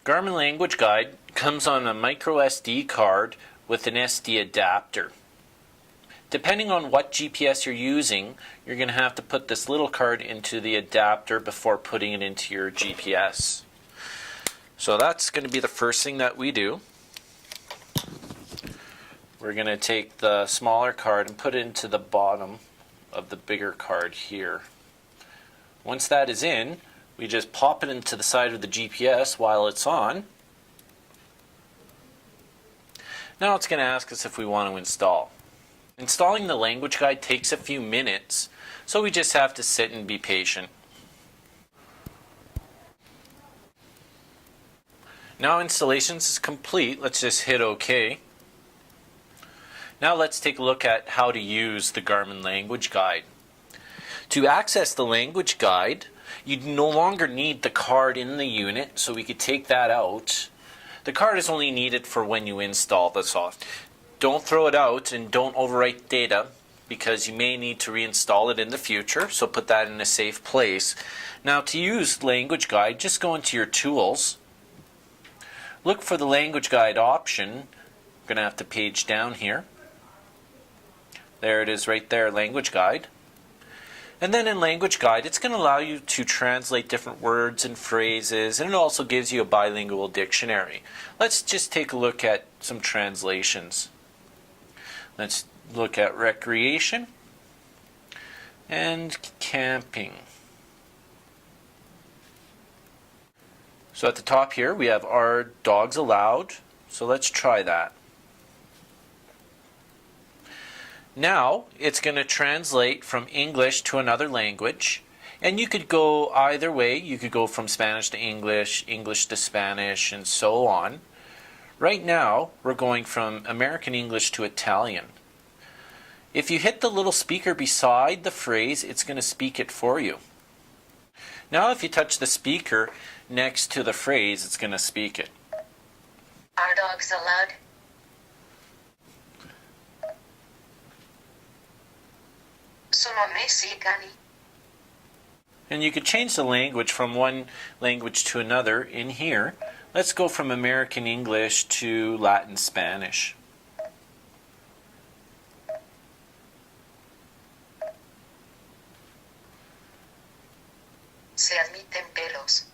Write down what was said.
Garmin Language Guide comes on a micro SD card with an SD adapter. Depending on what GPS you're using, you're going to have to put this little card into the adapter before putting it into your GPS. So that's going to be the first thing that we do. We're going to take the smaller card and put it into the bottom of the bigger card here. Once that is in, we just pop it into the side of the GPS while it's on. Now it's going to ask us if we want to install. Installing the language guide takes a few minutes, so we just have to sit and be patient. Now installation is complete. Let's just hit OK. Now let's take a look at how to use the Garmin Language Guide. To access the language guide, you no longer need the card in the unit, so we could take that out. The card is only needed for when you install the software. Don't throw it out and don't overwrite data, because you may need to reinstall it in the future, so put that in a safe place. Now to use language guide, just go into your tools. Look for the language guide option. I'm going to have to page down here. There it is right there, language guide. And then in language guide, it's going to allow you to translate different words and phrases, and it also gives you a bilingual dictionary. Let's just take a look at some translations. Let's look at recreation and camping. So at the top here, we have "Are dogs allowed?" So let's try that. Now it's going to translate from English to another language, and you could go either way. You could go from Spanish to English, English to Spanish, and so on. Right now we're going from American English to Italian. If you hit the little speaker beside the phrase, it's going to speak it for you. Now if you touch the speaker next to the phrase, it's going to speak it. Are dogs allowed? Sono ammessi i cani? And you could change the language from one language to another in here. Let's go from American English to Latin Spanish. Se admiten pelos.